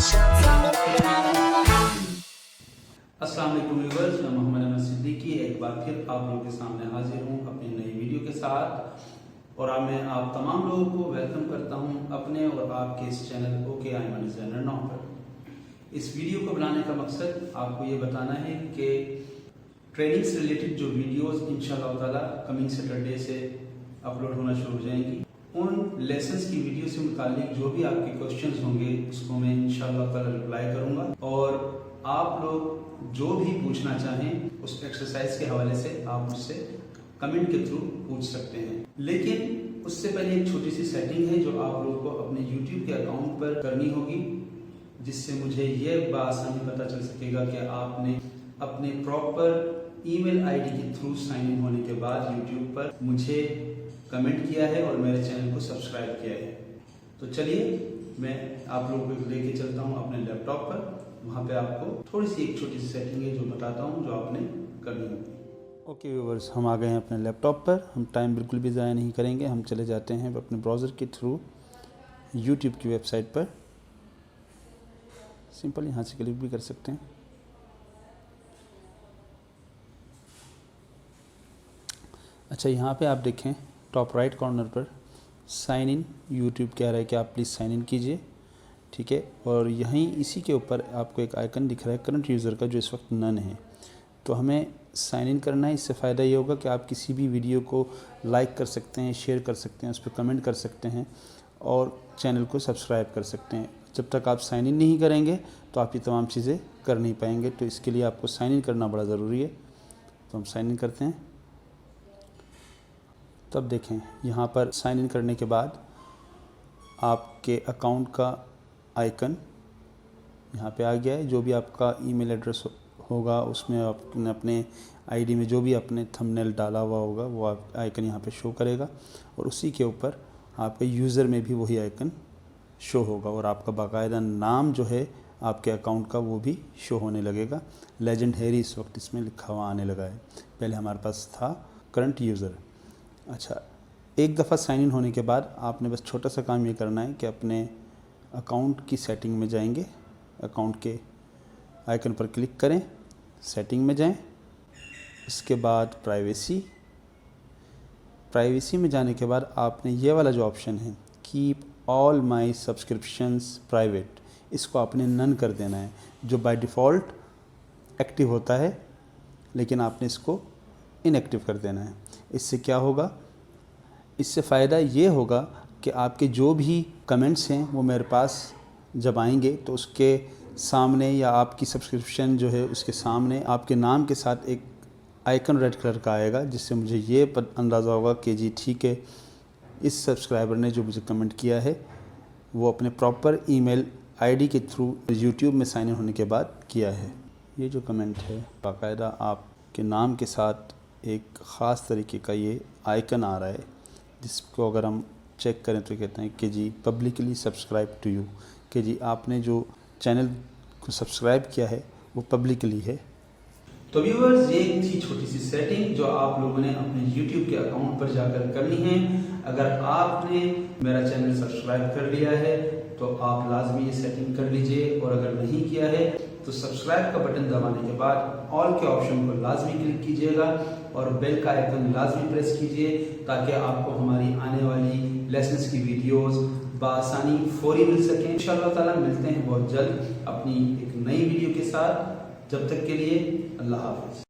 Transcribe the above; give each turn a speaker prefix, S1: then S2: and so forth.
S1: अस्सलाम वालेकुम व्यूअर्स, मैं मोहम्मद अहमद सिद्दीकी एक बार फिर आप लोगों के सामने हाजिर हूँ अपनी नई वीडियो के साथ। और मैं आप तमाम लोगों को वेलकम करता हूँ अपने और आपके इस channel okay I'm designer now पर। इस वीडियो को बनाने का मकसद आपको ये बताना है कि ट्रेनिंग से रिलेटेड जो वीडियोस इंशाअल्लाह ताला कमिंग सैटरडे से अपलोड होना शुरू हो जाएंगी, उन लेसन्स की वीडियो से मुतालिक जो भी आपके क्वेश्चंस होंगे उसको मैं इंशाअल्लाह ताला रिप्लाई करूँगा। और आप लोग जो भी पूछना चाहें उस एक्सरसाइज के हवाले से आप मुझसे कमेंट के थ्रू पूछ सकते हैं। लेकिन उससे पहले एक छोटी सी सेटिंग है जो आप लोगों को अपने YouTube के अकाउंट पर करनी होगी, जिससे मुझे ये बासानी पता चल सकेगा कि आपने अपने प्रॉपर ईमेल आईडी के थ्रू साइन इन होने के बाद YouTube पर मुझे कमेंट किया है और मेरे चैनल को सब्सक्राइब किया है। तो चलिए मैं आप लोगों को लेके चलता हूँ अपने लैपटॉप पर। वहाँ पे आपको थोड़ी सी एक छोटी सी सेटिंग है जो बताता हूँ जो आपने करनी होगी। ओके व्यूअर्स, हम आ गए हैं अपने लैपटॉप पर। हम टाइम बिल्कुल भी ज़ाया नहीं करेंगे, हम चले जाते हैं अपने ब्राउज़र के थ्रू YouTube की वेबसाइट पर। सिंपल यहाँ से क्लिक भी कर सकते हैं। अच्छा, यहाँ पे आप देखें टॉप राइट कॉर्नर पर साइन इन YouTube कह रहा है कि आप प्लीज़ साइन इन कीजिए, ठीक है। और यहीं इसी के ऊपर आपको एक आइकन दिख रहा है करंट यूज़र का, जो इस वक्त नन है। तो हमें साइन इन करना है। इससे फ़ायदा ये होगा कि आप किसी भी वीडियो को लाइक कर सकते हैं, शेयर कर सकते हैं, उस पर कमेंट कर सकते हैं और चैनल को सब्सक्राइब कर सकते हैं। जब तक आप साइन इन नहीं करेंगे तो आप ये तमाम चीज़ें कर नहीं पाएंगे। तो इसके लिए आपको साइन इन करना बड़ा ज़रूरी है। तो हम साइन इन करते हैं। तब देखें यहाँ पर साइन इन करने के बाद आपके अकाउंट का आइकन यहाँ पे आ गया है। जो भी आपका ईमेल एड्रेस होगा उसमें आपने अपने आईडी में जो भी आपने थंबनेल डाला हुआ होगा वो आइकन यहाँ पे शो करेगा और उसी के ऊपर आपके यूज़र में भी वही आइकन शो होगा और आपका बाकायदा नाम जो है आपके अकाउंट का वो भी शो होने लगेगा। लेजेंड हैरी इस वक्त इसमें लिखा हुआ आने लगा है, पहले हमारे पास था करंट यूज़र। अच्छा, एक दफ़ा साइन इन होने के बाद आपने बस छोटा सा काम ये करना है कि अपने अकाउंट की सेटिंग में जाएंगे, अकाउंट के आइकन पर क्लिक करें, सेटिंग में जाएं, इसके बाद प्राइवेसी में जाने के बाद आपने ये वाला जो ऑप्शन है keep all my subscriptions private, इसको आपने नन कर देना है, जो बाय डिफ़ॉल्ट एक्टिव होता है, लेकिन आपने इसको इनएक्टिव कर देना है। इससे क्या होगा, इससे फ़ायदा ये होगा कि आपके जो भी कमेंट्स हैं वो मेरे पास जब आएंगे तो उसके सामने या आपकी सब्सक्रिप्शन जो है उसके सामने आपके नाम के साथ एक आइकन रेड कलर का आएगा, जिससे मुझे ये अंदाज़ा होगा कि जी ठीक है, इस सब्सक्राइबर ने जो मुझे कमेंट किया है वो अपने प्रॉपर ईमेल आईडी के थ्रू YouTube में साइन इन होने के बाद किया है। ये जो कमेंट है बाकायदा आपके नाम के साथ एक ख़ास तरीके का ये आइकन आ रहा है, जिसको अगर हम चेक करें तो कहते हैं कि जी पब्लिकली सब्सक्राइब टू यू, कि जी आपने जो चैनल को सब्सक्राइब किया है वो पब्लिकली है। तो व्यूअर्स, ये थी छोटी सी सेटिंग जो आप लोगों ने अपने YouTube के अकाउंट पर जाकर करनी है। अगर आपने मेरा चैनल सब्सक्राइब कर लिया है तो आप लाजमी ये सेटिंग कर लीजिए, और अगर नहीं किया है तो सब्सक्राइब का बटन दबाने के बाद ऑल के ऑप्शन को लाजमी क्लिक कीजिएगा और बेल का आइकन लाजमी प्रेस कीजिए, ताकि आपको हमारी आने वाली लेसन्स की वीडियोस बासानी फौरी मिल सकें। इंशाअल्लाह ताला मिलते हैं बहुत जल्द अपनी एक नई वीडियो के साथ। जब तक के लिए अल्लाह हाफ़िज़।